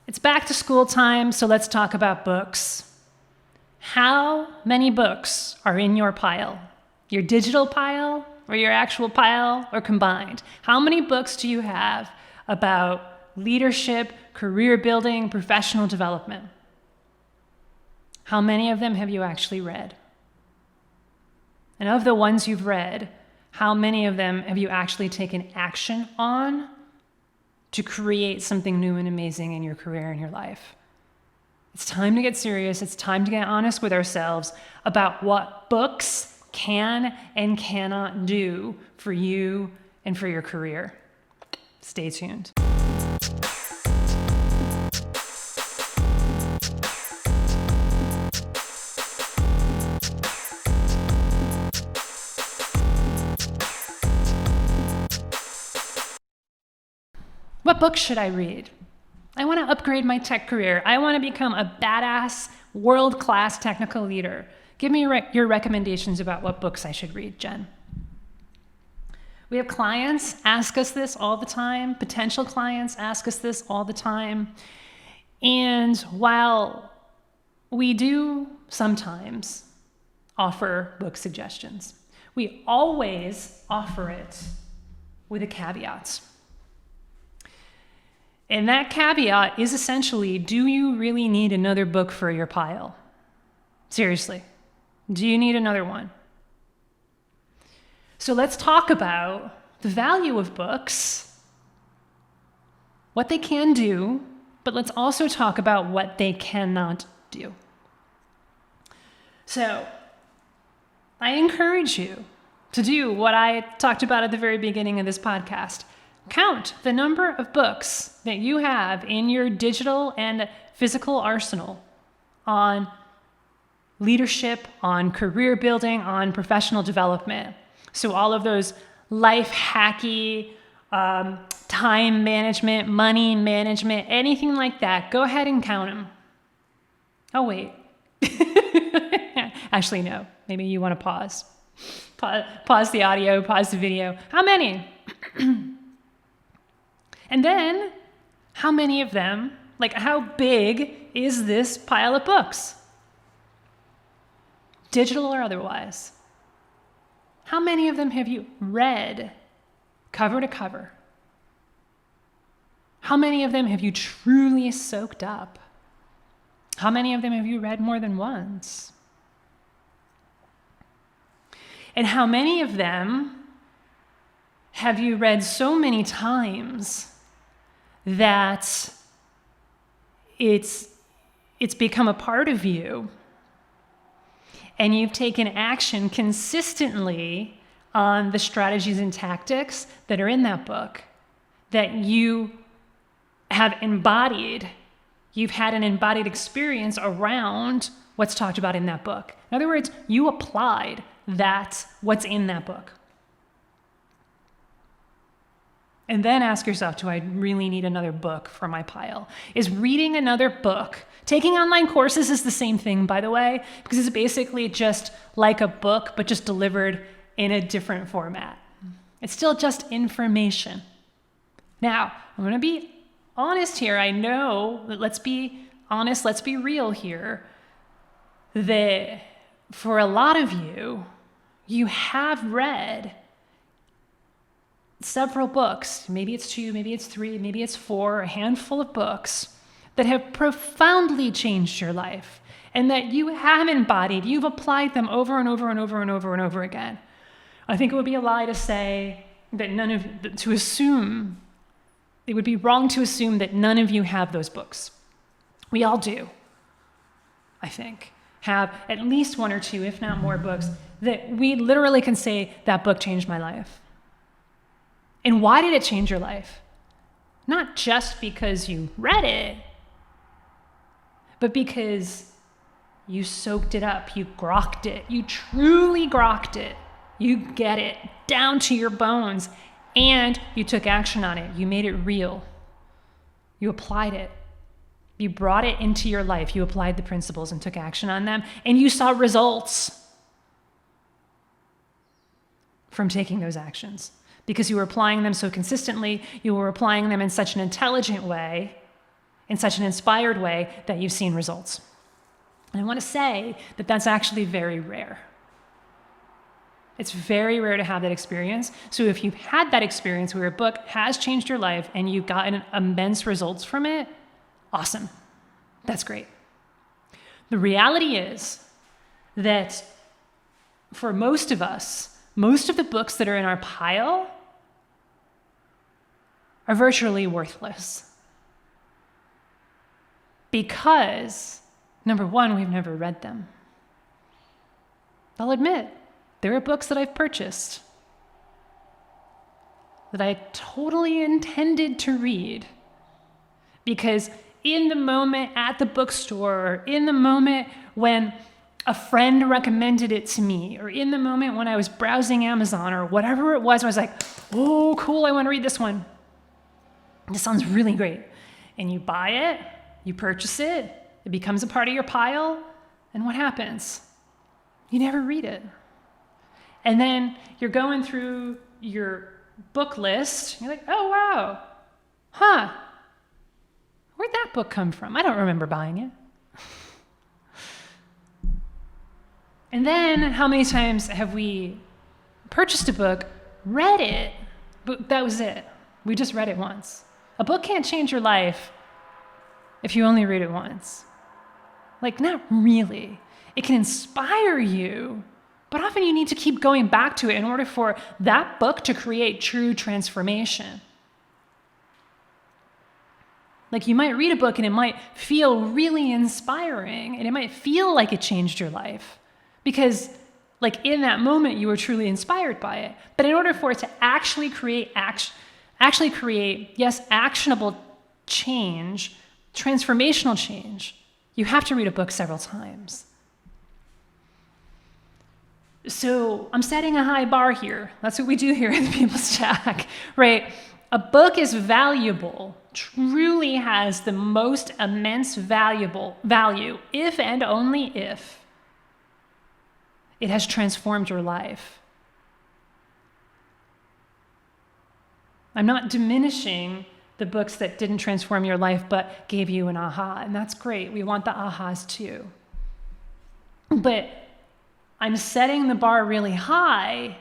It's back to school time, so let's talk about books. How many books are in your pile? Your digital pile or your actual pile or combined? How many books do you have about leadership, career building, professional development? How many of them have you actually read? And of the ones you've read, how many of them have you actually taken action on to create something new and amazing in your career and your life? It's time to get serious. It's time to get honest with ourselves about what books can and cannot do for you and for your career. Stay tuned. What books should I read? I want to upgrade my tech career. I want to become a badass, world-class technical leader. Give me your recommendations about what books I should read, Jen. We have clients ask us this all the time. Potential clients ask us this all the time. And while we do sometimes offer book suggestions, we always offer it with a caveat. And that caveat is essentially, do you really need another book for your pile? Seriously, do you need another one? So let's talk about the value of books, what they can do, but let's also talk about what they cannot do. So I encourage you to do what I talked about at the very beginning of this podcast. Count the number of books that you have in your digital and physical arsenal on leadership, on career building, on professional development. So all of those life hacky, time management, money management, anything like that, go ahead and count them. Oh, wait. Actually, no. Maybe you want to pause. Pause the audio, pause the video. How many? And then, how many of them, like how big is this pile of books? Digital or otherwise? How many of them have you read cover to cover? How many of them have you truly soaked up? How many of them have you read more than once? And how many of them have you read so many times that it's become a part of you, and you've taken action consistently on the strategies and tactics that are in that book, that you have embodied? You've had an embodied experience around what's talked about in that book. In other words, you applied what's in that book. And then ask yourself, do I really need another book for my pile? Is reading another book, taking online courses is the same thing, by the way, because it's basically just like a book, but just delivered in a different format. It's still just information. Now, I'm going to be honest here. I know, let's be honest, let's be real here, that for a lot of you, you have read several books, maybe it's 2, maybe it's 3, maybe it's 4, a handful of books that have profoundly changed your life and that you have embodied, you've applied them over and over and over and over and over again. I think it would be a lie to say that it would be wrong to assume that none of you have those books. We all do, I think, have at least 1 or 2, if not more books that we literally can say that book changed my life. And why did it change your life? Not just because you read it, but because you soaked it up, you grokked it, you truly grokked it, you get it down to your bones, and you took action on it. You made it real. You applied it. You brought it into your life. You applied the principles and took action on them, and you saw results from taking those actions. Because you were applying them so consistently, you were applying them in such an intelligent way, in such an inspired way that you've seen results. And I want to say that that's actually very rare. It's very rare to have that experience. So if you've had that experience where a book has changed your life and you've gotten immense results from it, awesome. That's great. The reality is that for most of us, most of the books that are in our pile are virtually worthless. Because, number one, we've never read them. I'll admit, there are books that I've purchased that I totally intended to read because in the moment at the bookstore, or in the moment when a friend recommended it to me, or in the moment when I was browsing Amazon or whatever it was, I was like, oh, cool, I want to read this one. This sounds really great. And you buy it, you purchase it, it becomes a part of your pile, and what happens? You never read it. And then you're going through your book list, you're like, oh, wow, where'd that book come from? I don't remember buying it. And then how many times have we purchased a book, read it, but that was it. We just read it once. A book can't change your life if you only read it once. Like, not really. It can inspire you, but often you need to keep going back to it in order for that book to create true transformation. Like, you might read a book and it might feel really inspiring and it might feel like it changed your life because, like, in that moment you were truly inspired by it. But in order for it to actually create actionable change, transformational change, you have to read a book several times. So I'm setting a high bar here. That's what we do here at the People's Shack, right? A book is valuable, truly has the most immense value, if and only if it has transformed your life. I'm not diminishing the books that didn't transform your life but gave you an aha, and that's great. We want the ahas too. But I'm setting the bar really high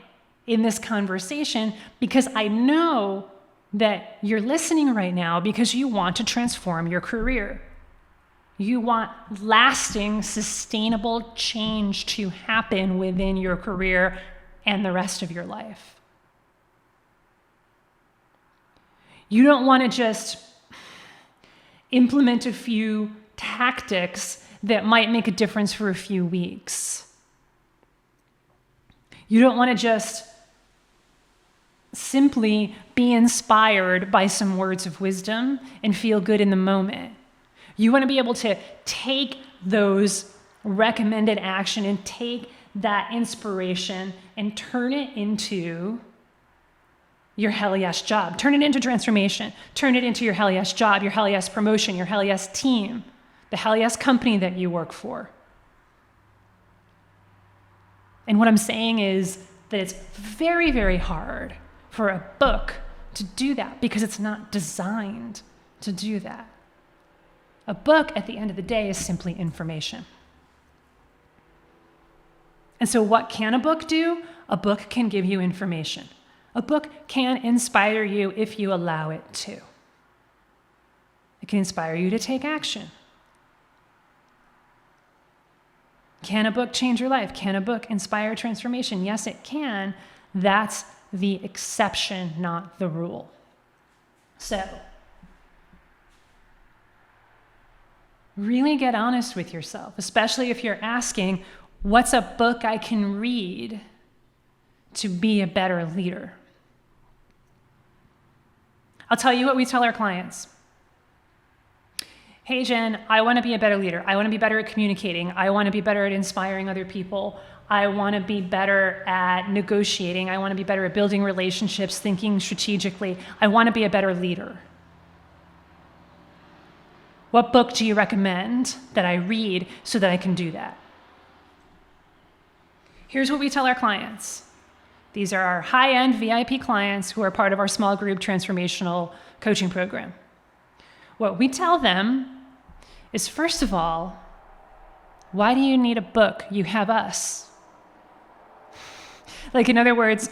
in this conversation because I know that you're listening right now because you want to transform your career. You want lasting, sustainable change to happen within your career and the rest of your life. You don't want to just implement a few tactics that might make a difference for a few weeks. You don't want to just simply be inspired by some words of wisdom and feel good in the moment. You want to be able to take those recommended action and take that inspiration and turn it into your hell yes job. Turn it into transformation. Turn it into your hell yes job, your hell yes promotion, your hell yes team, the hell yes company that you work for. And what I'm saying is that it's very, very hard for a book to do that because it's not designed to do that. A book, at the end of the day, is simply information. And so what can a book do? A book can give you information. A book can inspire you if you allow it to. It can inspire you to take action. Can a book change your life? Can a book inspire transformation? Yes, it can. That's the exception, not the rule. So, really get honest with yourself, especially if you're asking, what's a book I can read to be a better leader? I'll tell you what we tell our clients. Hey, Jen, I want to be a better leader. I want to be better at communicating. I want to be better at inspiring other people. I want to be better at negotiating. I want to be better at building relationships, thinking strategically. I want to be a better leader. What book do you recommend that I read so that I can do that? Here's what we tell our clients. These are our high-end VIP clients who are part of our small group transformational coaching program. What we tell them is, first of all, why do you need a book? You have us. Like, in other words,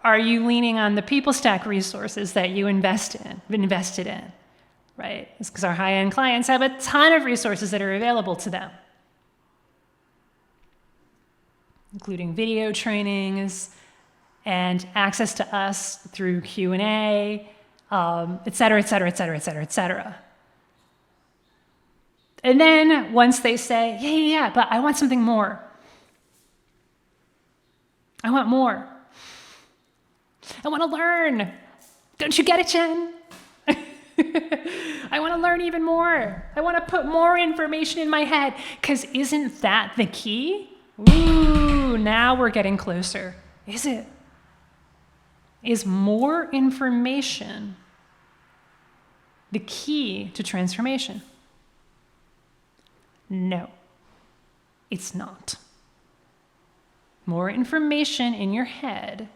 are you leaning on the PeopleStack resources that you invested in, right? It's because our high-end clients have a ton of resources that are available to them, including video trainings and access to us through Q&A, et cetera, et cetera, et cetera, et cetera, et cetera. And then once they say, yeah, but I want something more. I want more. I want to learn. Don't you get it, Jen? I want to learn even more. I want to put more information in my head, because isn't that the key? Ooh, now we're getting closer. Is it? Is more information the key to transformation? No, it's not. More information in your head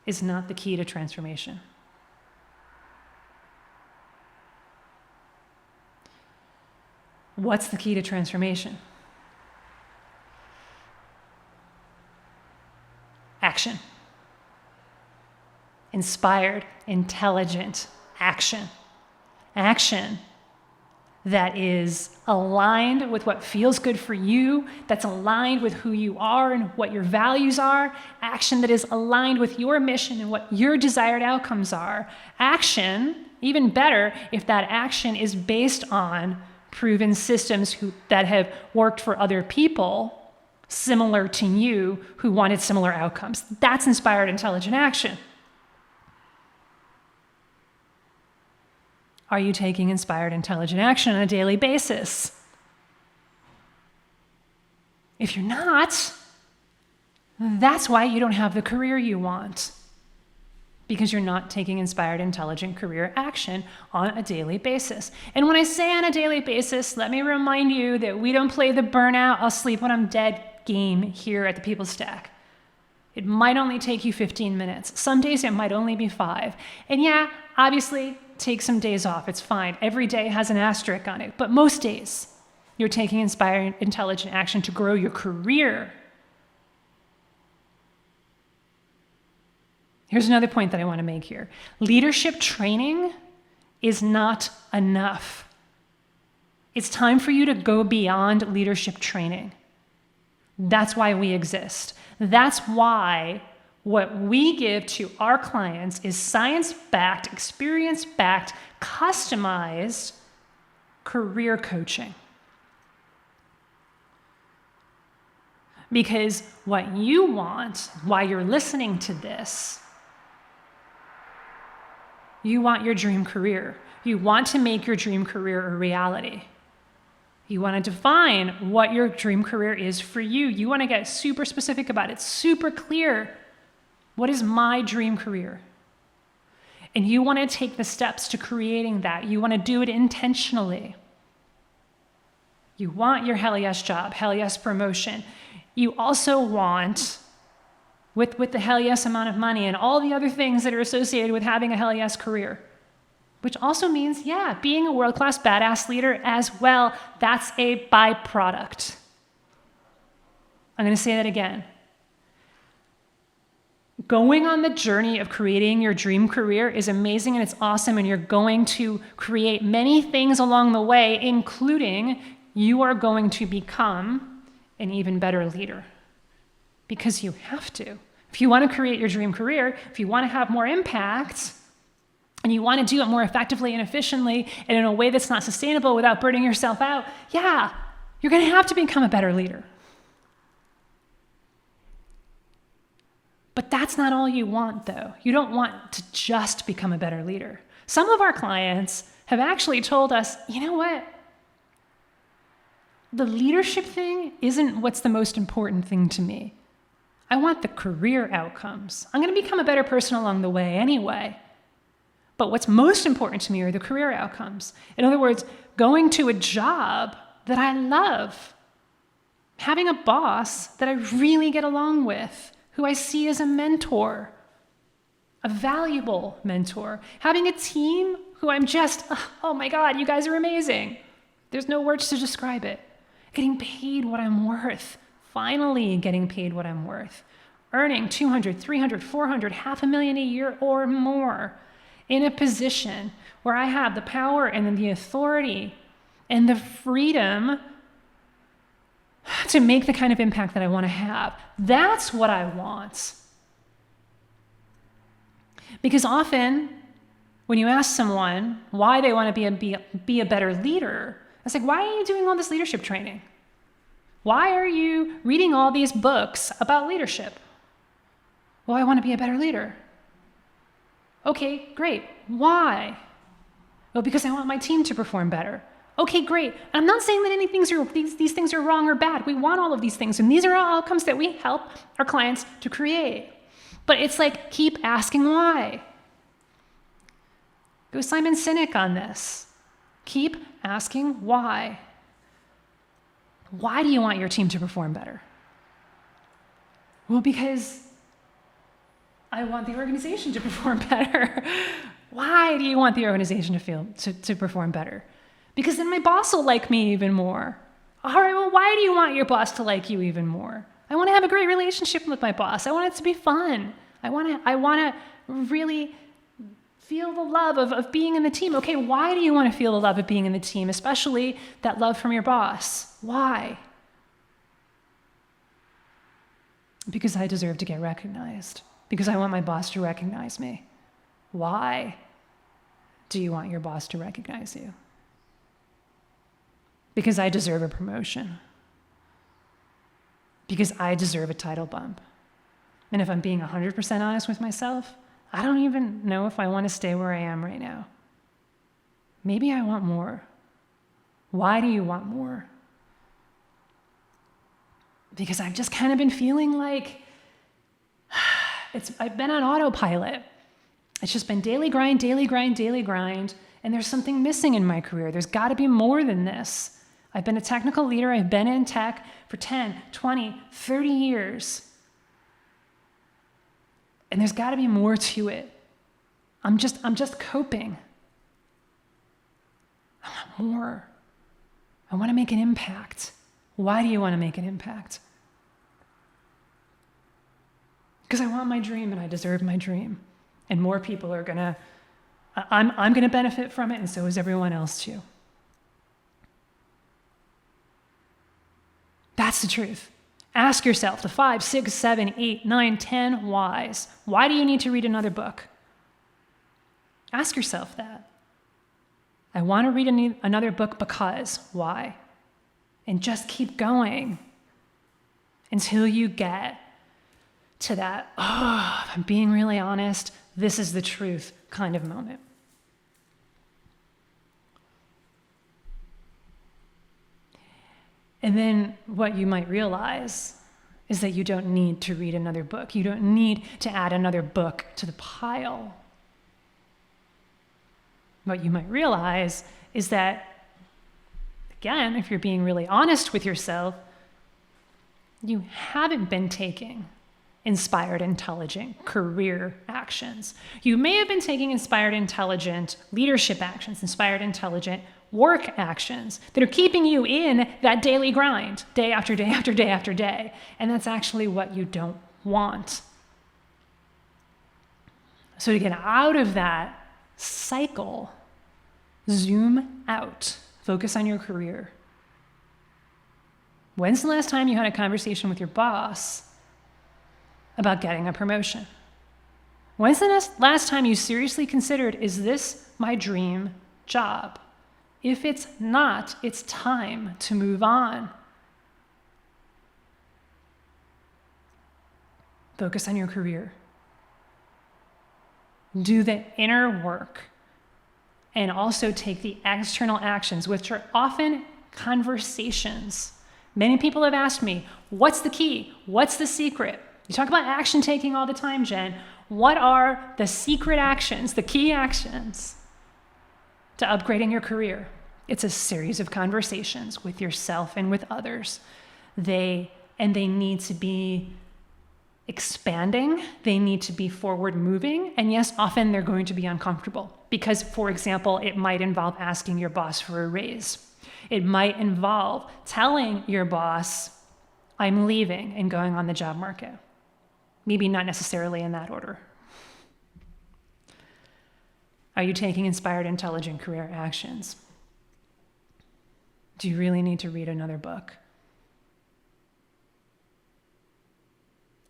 is not the key to transformation. What's the key to transformation? Action. Inspired, intelligent action. Action that is aligned with what feels good for you, that's aligned with who you are and what your values are. Action that is aligned with your mission and what your desired outcomes are. Action, even better, if that action is based on proven systems that have worked for other people similar to you who wanted similar outcomes. That's inspired, intelligent action. Are you taking inspired, intelligent action on a daily basis? If you're not, that's why you don't have the career you want, because you're not taking inspired, intelligent career action on a daily basis. And when I say on a daily basis, let me remind you that we don't play the burnout, I'll sleep when I'm dead game here at the PeopleStack. It might only take you 15 minutes. Some days it might only be 5. And yeah, obviously, take some days off. It's fine. Every day has an asterisk on it. But most days, you're taking inspired, intelligent action to grow your career. Here's another point that I want to make here. Leadership training is not enough. It's time for you to go beyond leadership training. That's why we exist. That's why what we give to our clients is science-backed, experience-backed, customized career coaching. Because what you want, while you're listening to this, you want your dream career. You want to make your dream career a reality. You want to define what your dream career is for you. You want to get super specific about it, super clear. What is my dream career? And you want to take the steps to creating that. You want to do it intentionally. You want your hell yes job, hell yes promotion. You also want, with the hell yes amount of money and all the other things that are associated with having a hell yes career, which also means, yeah, being a world-class badass leader as well. That's a byproduct. I'm going to say that again. Going on the journey of creating your dream career is amazing and it's awesome, and you're going to create many things along the way, including you are going to become an even better leader, because you have to. If you want to create your dream career, if you want to have more impact, and you want to do it more effectively and efficiently and in a way that's not sustainable without burning yourself out, yeah, you're going to have to become a better leader. But that's not all you want, though. You don't want to just become a better leader. Some of our clients have actually told us, you know what? The leadership thing isn't what's the most important thing to me. I want the career outcomes. I'm going to become a better person along the way anyway. But what's most important to me are the career outcomes. In other words, going to a job that I love, having a boss that I really get along with, who I see as a mentor, a valuable mentor, having a team who I'm just, oh my God, you guys are amazing. There's no words to describe it. Getting paid what I'm worth. Finally getting paid what I'm worth. Earning 200, 300, 400, $500,000 a year or more. In a position where I have the power and the authority and the freedom to make the kind of impact that I want to have. That's what I want. Because often, when you ask someone why they want to be a better leader, it's like, why are you doing all this leadership training? Why are you reading all these books about leadership? Well, I want to be a better leader. Okay, great. Why? Well, because I want my team to perform better. Okay, great. I'm not saying that these things are wrong or bad. We want all of these things, and these are all outcomes that we help our clients to create. But it's like, keep asking why. Go Simon Sinek on this. Keep asking why. Why do you want your team to perform better? Well, because I want the organization to perform better. Why do you want the organization to perform better? Because then my boss will like me even more. All right, well, why do you want your boss to like you even more? I want to have a great relationship with my boss. I want it to be fun. I want to really feel the love of being in the team. Okay, why do you want to feel the love of being in the team, especially that love from your boss? Why? Because I deserve to get recognized. Because I want my boss to recognize me. Why do you want your boss to recognize you? Because I deserve a promotion. Because I deserve a title bump. And if I'm being 100% honest with myself, I don't even know if I want to stay where I am right now. Maybe I want more. Why do you want more? Because I've just kind of been feeling like I've been on autopilot. It's just been daily grind, and there's something missing in my career. There's got to be more than this. I've been a technical leader. I've been in tech for 10, 20, 30 years. And there's got to be more to it. I'm just coping. I want more. I want to make an impact. Why do you want to make an impact? Because I want my dream and I deserve my dream. And more people are I'm gonna benefit from it, and so is everyone else too. That's the truth. Ask yourself the 5, 6, 7, 8, 9, 10 whys. Why do you need to read another book? Ask yourself that. I want to read another book because. Why? And just keep going until you get to that, if I'm being really honest, this is the truth kind of moment. And then what you might realize is that you don't need to read another book. You don't need to add another book to the pile. What you might realize is that, again, if you're being really honest with yourself, you haven't been taking inspired, intelligent career actions. You may have been taking inspired, intelligent leadership actions, inspired, intelligent work actions that are keeping you in that daily grind, day after day after day after day. And that's actually what you don't want. So to get out of that cycle, zoom out, focus on your career. When's the last time you had a conversation with your boss about getting a promotion? When's the last time you seriously considered, is this my dream job? If it's not, it's time to move on. Focus on your career. Do the inner work and also take the external actions, which are often conversations. Many people have asked me, what's the key? What's the secret? You talk about action taking all the time, Jen. What are the secret actions, the key actions to upgrading your career? It's a series of conversations with yourself and with others. They need to be expanding, they need to be forward moving, and yes, often they're going to be uncomfortable because, for example, it might involve asking your boss for a raise. It might involve telling your boss, I'm leaving and going on the job market. Maybe not necessarily in that order. Are you taking inspired, intelligent career actions? Do you really need to read another book?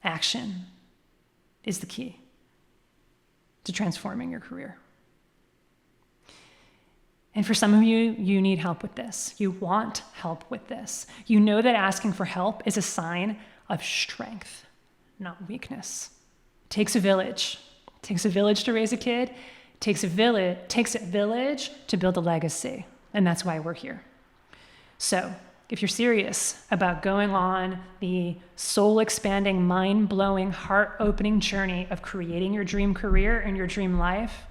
Action is the key to transforming your career. And for some of you, you need help with this. You want help with this. You know that asking for help is a sign of strength, not weakness. It takes a village. It takes a village to raise a kid. It takes a village to build a legacy. And that's why we're here. So if you're serious about going on the soul-expanding, mind-blowing, heart-opening journey of creating your dream career and your dream life,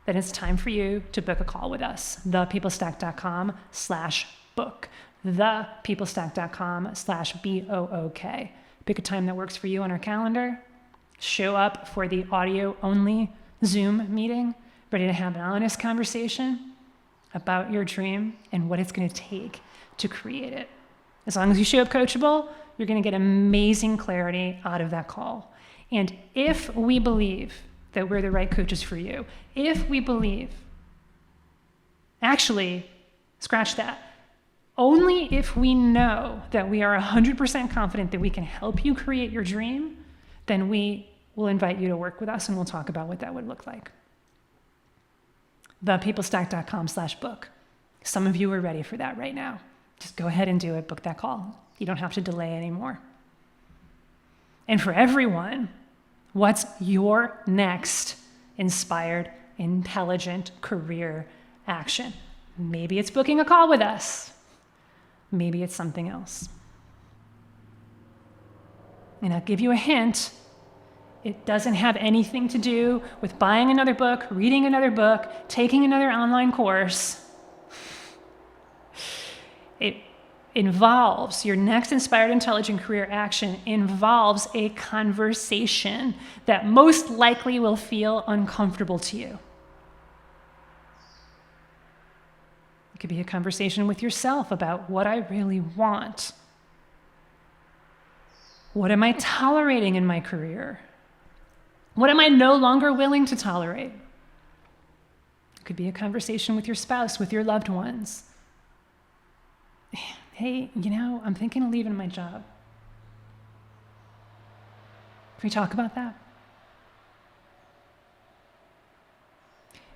then it's time for you to book a call with us. thepeoplestack.com/book. thepeoplestack.com/BOOK. Pick a time that works for you on our calendar. Show up for the audio-only Zoom meeting, ready to have an honest conversation about your dream and what it's going to take to create it. As long as you show up coachable, you're going to get amazing clarity out of that call. And if we believe that we're the right coaches for you, if we believe, actually, scratch that, only if we know that we are 100% confident that we can help you create your dream, then we will invite you to work with us and we'll talk about what that would look like. thepeoplestack.com/book. Some of you are ready for that right now. Just go ahead and do it. Book that call. You don't have to delay anymore. And for everyone, what's your next inspired, intelligent career action? Maybe it's booking a call with us. Maybe it's something else. And I'll give you a hint. It doesn't have anything to do with buying another book, reading another book, taking another online course. It involves, your next inspired, intelligent career action involves a conversation that most likely will feel uncomfortable to you. It could be a conversation with yourself about what I really want. What am I tolerating in my career? What am I no longer willing to tolerate? It could be a conversation with your spouse, with your loved ones. Hey, I'm thinking of leaving my job. Can we talk about that?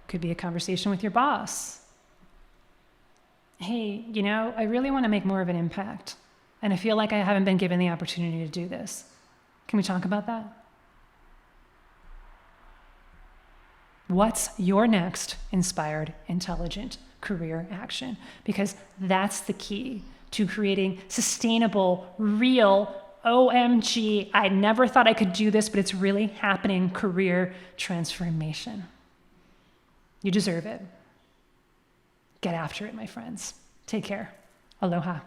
Could be a conversation with your boss. Hey, I really want to make more of an impact, and I feel like I haven't been given the opportunity to do this. Can we talk about that? What's your next inspired, intelligent career action? Because that's the key to creating sustainable, real, OMG, I never thought I could do this, but it's really happening career transformation. You deserve it. Get after it, my friends. Take care. Aloha.